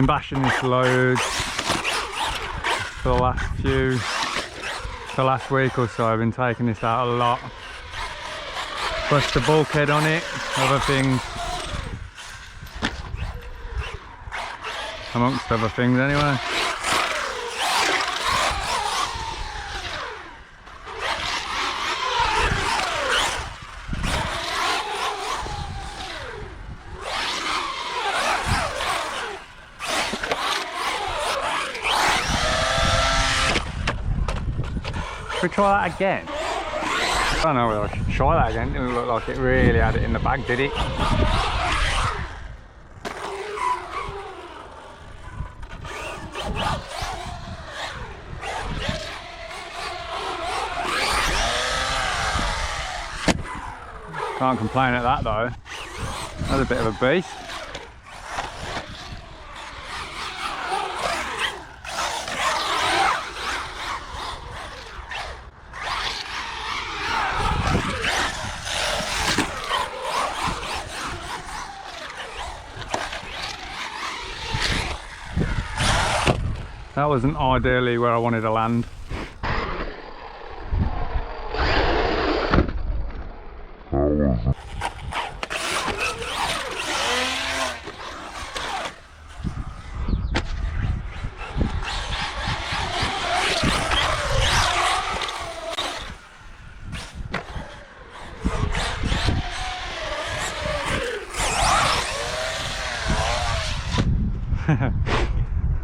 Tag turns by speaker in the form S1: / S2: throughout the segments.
S1: been bashing this loads for the last week or so. I've been taking this out a lot. Bust the bulkhead on it, other things. Amongst other things anyway. Should we try that again? I don't know whether I should try that again. It didn't look like it really had it in the bag, did it? Can't complain at that though. That's a bit of a beast. That wasn't ideally where I wanted to land.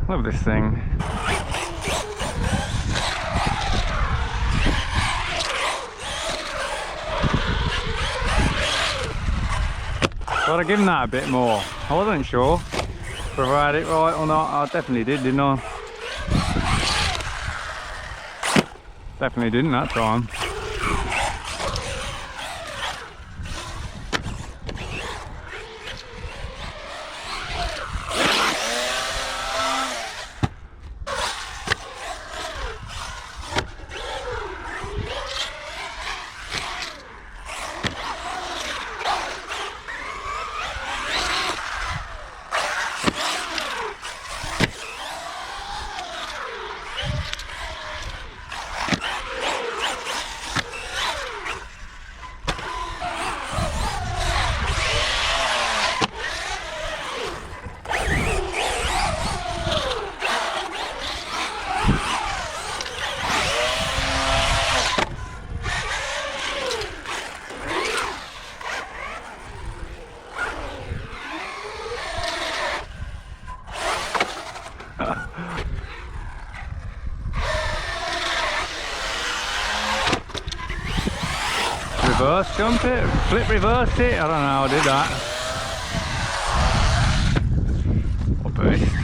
S1: Love this thing. Gotta give him that a bit more. I wasn't sure whether I had it right or not. I definitely did, didn't I? Definitely didn't that time. Reverse jump it, flip reverse it, I don't know how I did that. What beast.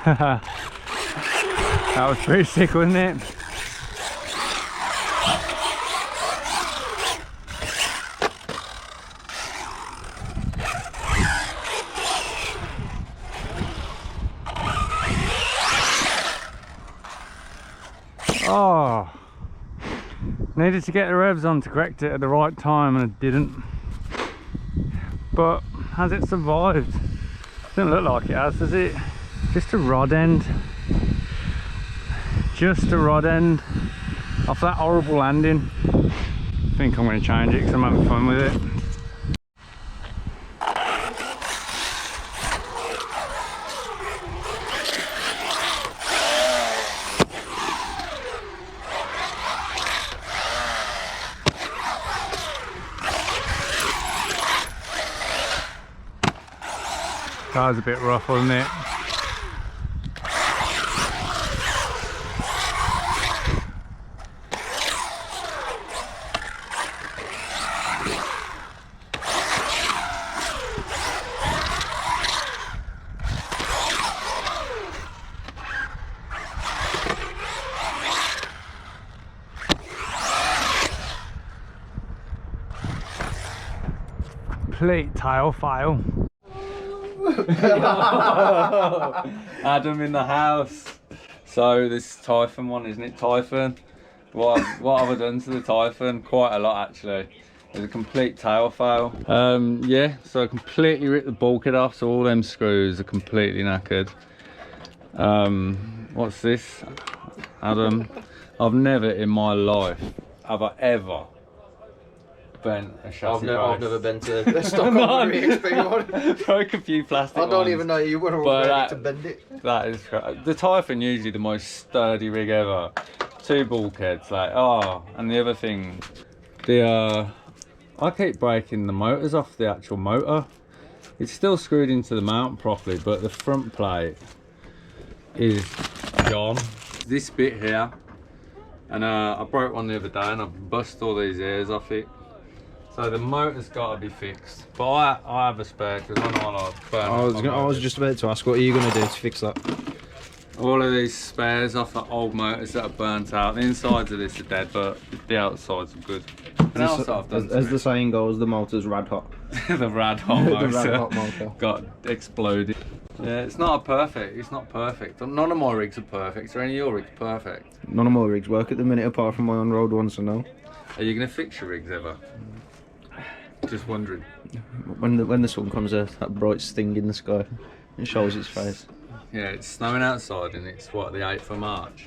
S1: That was pretty sick, wasn't it? Oh, needed to get the revs on to correct it at the right time and it didn't. But has it survived? Doesn't look like it has, does it? Just a rod end. Just a rod end off that horrible landing. I think I'm going to change it because I'm having fun with it. car's a bit rough, wasn't it? Complete tail fail.
S2: Adam in the house. So this Typhon one, isn't it? Typhon. What have I done to the Typhon? Quite a lot actually. There's a complete tail fail. Yeah, so I completely ripped the bulkhead off, so all them screws are completely knackered. What's this? Adam, I've never in my life have I ever bent a chassis.
S3: I've never been to a stock on the XP one.
S2: Broke a few plastic
S3: I don't
S2: ones.
S3: even know you would have ready to bend it.
S2: That is correct. The Typhon usually the most sturdy rig ever. 2 bulkheads, like, oh, and the other thing, I keep breaking the motors off the actual motor. It's still screwed into the mount properly, but the front plate is gone. This bit here, and I broke one the other day and I bust all these ears off it. So the motor's got to be fixed. But I have a spare because I know I like burn.
S3: I was just about to ask, what are you going to do to fix that?
S2: All of these spares off of old motors that are burnt out. The insides of this are dead, but the outsides are good.
S3: As the saying goes, the motor's rad hot.
S2: The rad hot motor,
S3: The rad hot motor
S2: got exploded. Yeah, it's not perfect. It's not perfect. None of my rigs are perfect. Are any of your rigs perfect?
S3: None of my rigs work at the minute, apart from my on-road ones, so no.
S2: Are you going to fix your rigs ever? Just wondering.
S3: When the sun comes out, that bright sting in the sky, it shows its face.
S2: Yeah, it's snowing outside and it's what, the 8th of March.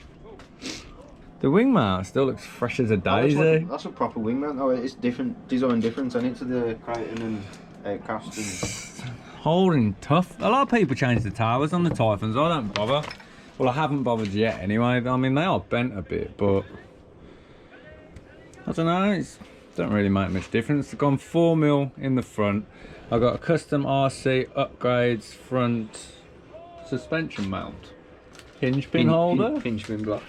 S2: The wing mount still looks fresh as a daisy.
S3: That's a proper wing mount though. It's different, design difference, and it's the Crichton and outcast and...
S2: Holding tough. A lot of people change the towers on the Typhons. I don't bother. Well, I haven't bothered yet anyway. I mean, they are bent a bit, but I don't know. It don't really make much difference. They've gone 4mm in the front. I've got a custom RC upgrades front suspension mount. Hinge pin holder.
S3: Hinge pin block.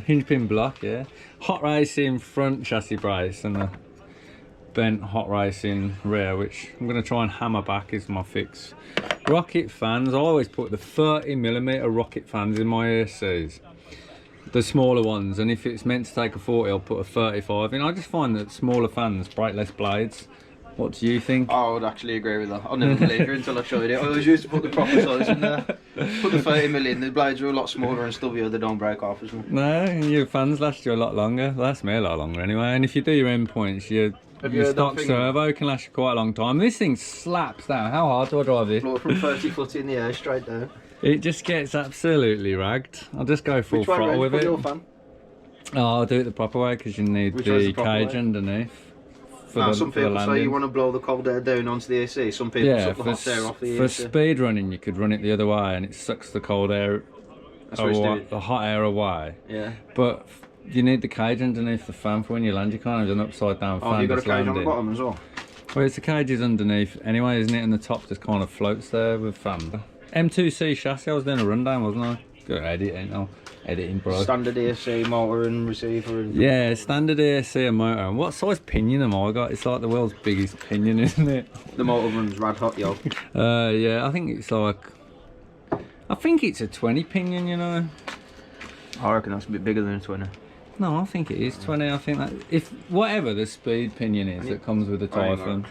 S2: Hinge pin block, yeah. Hot racing front chassis brace and a bent hot racing rear, which I'm going to try and hammer back is my fix. Rocket fans. I always put the 30mm rocket fans in my ESCs. The smaller ones, and if it's meant to take a 40, I'll put a 35 in. I just find that smaller fans break less blades. What do you think?
S3: I would actually agree with that. I never believed you until I showed it. I always used to put the proper size in there. Put the 30mm in, the blades are a lot smaller and still they don't break off as well.
S2: No, your fans last you a lot longer. Last me a lot longer anyway. And if you do your endpoints, your stock servo can last you quite a long time. This thing slaps down. How hard do I drive this?
S3: From 30 foot in the air straight down.
S2: It just gets absolutely ragged. I'll just go full throttle with it.
S3: Fan?
S2: Oh, I'll do it the proper way because you need the cage underneath.
S3: Some people say you want to blow the cold air down onto the AC. Some people suck the hot air off the AC.
S2: For speed running, you could run it the other way and it sucks the cold air, the hot air away.
S3: Yeah.
S2: But you need the cage underneath the fan for when you land. You can't have an upside down fan.
S3: Oh, you got a cage on the bottom as well?
S2: Well, it's the cage is underneath anyway, isn't it? And the top just kind of floats there with fan. M2C chassis, I was doing a rundown, wasn't I? Good editing, bro.
S3: Standard ESC motor and receiver. And...
S2: Yeah, standard ESC and motor. And what size pinion am I got? It's like the world's biggest pinion, isn't it?
S3: The motor runs rad hot, yo.
S2: Yeah, I think it's like... I think it's a 20 pinion, you know.
S3: I reckon that's a bit bigger than a 20.
S2: No, I think it is 20. I think that if whatever the speed pinion is that comes with the Typhon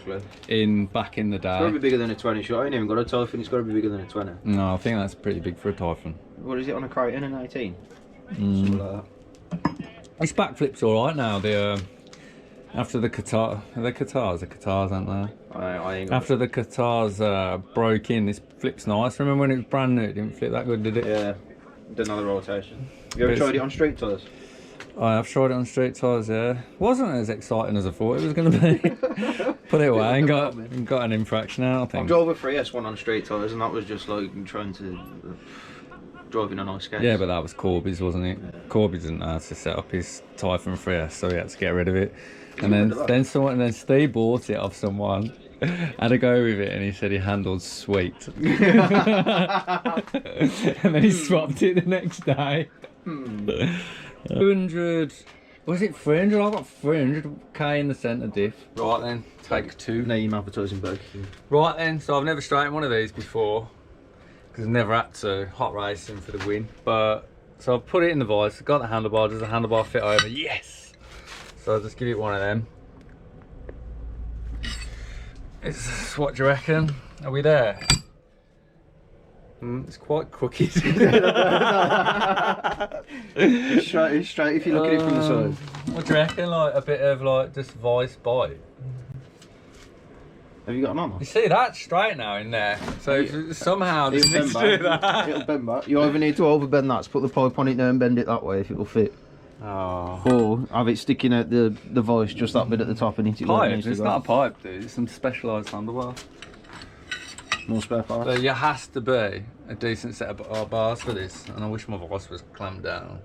S2: back in the day.
S3: It's got to be bigger than a 20. Sure, I ain't even got a Typhon. It's got to be bigger than a 20.
S2: No, I think that's pretty big for a Typhon.
S3: What is it on a Crichton, an 18?
S2: Something like that. This backflip's all right now. After the Qatar, the Qatars, aren't they?
S3: I ain't
S2: After the Qatars broke in, this flip's nice. Remember when it was brand new? It didn't flip that good, did it?
S3: Yeah. Did another rotation. Have you ever tried it on street tyres?
S2: I have tried it on street tyres, yeah. Wasn't as exciting as I thought it was going to be. Put it away and got an infraction out, I think.
S3: I drove a 3S1 on street tyres and that was just like trying to drive in a nice case.
S2: Yeah, but that was Corby's, wasn't it? Yeah. Corby didn't know how to set up his Typhon 3S, so he had to get rid of it. And then Steve bought it off someone Had a go with it and he said he handled sweet. And then he swapped it the next day. 200, was it 300? I got 300k in the centre diff. Right then, take 2.
S3: Name advertising Burger King.
S2: Right then, so I've never straightened one of these before because I've never had to. Hot racing for the win. But so I've put it in the vice, got the handlebar, does the handlebar fit over? Yes! So I'll just give it one of them. What do you reckon? Are we there? It's quite crooked.
S3: Straight if you look at it from the side.
S2: What do you reckon? Like a bit of like just vice bite.
S3: Have you got an armor?
S2: You see that's straight now in there. So if somehow this needs to do that.
S3: It'll bend back. You either need to overbend that to put the pipe on it there and bend it that way if it'll fit.
S2: Oh.
S3: Or have it sticking out the vice just that bit at the top and hit it where it
S2: Pipe?
S3: needs to
S2: It's
S3: go.
S2: not a pipe, dude. It's some specialised handlebar.
S3: More spare parts.
S2: So there has to be a decent set of bars for this, and I wish my vice was clamped down.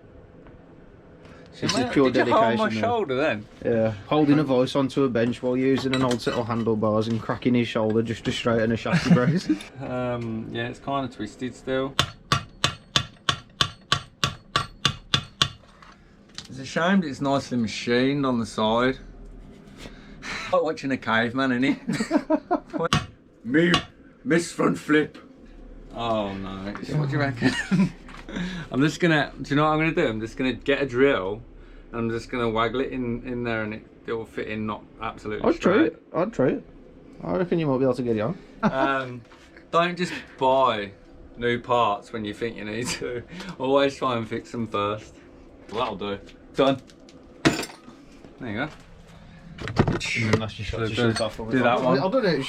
S3: This is
S2: Mate,
S3: pure
S2: did you hold
S3: dedication.
S2: my
S3: there.
S2: shoulder then?
S3: Yeah, holding a vice onto a bench while using an old set of handlebars and cracking his shoulder just to straighten a chassis brace.
S2: Yeah, it's kind of twisted still. It's a shame that it's nicely machined on the side. Like watching a caveman, innit? Miss front flip. Oh no, what do you reckon? I'm just gonna, do you know what I'm gonna do? I'm just gonna get a drill and I'm just gonna waggle it in there and it will fit in not absolutely
S3: I'd try
S2: straight.
S3: it. I'd try it. I reckon you might be able to get it on.
S2: Don't just buy new parts when you think you need to. Always try and fix them first. Well, that'll do. Done. There you go.
S3: And then that's your shot to
S2: Do-
S3: shoot off.
S2: do that one.
S3: I'll do it.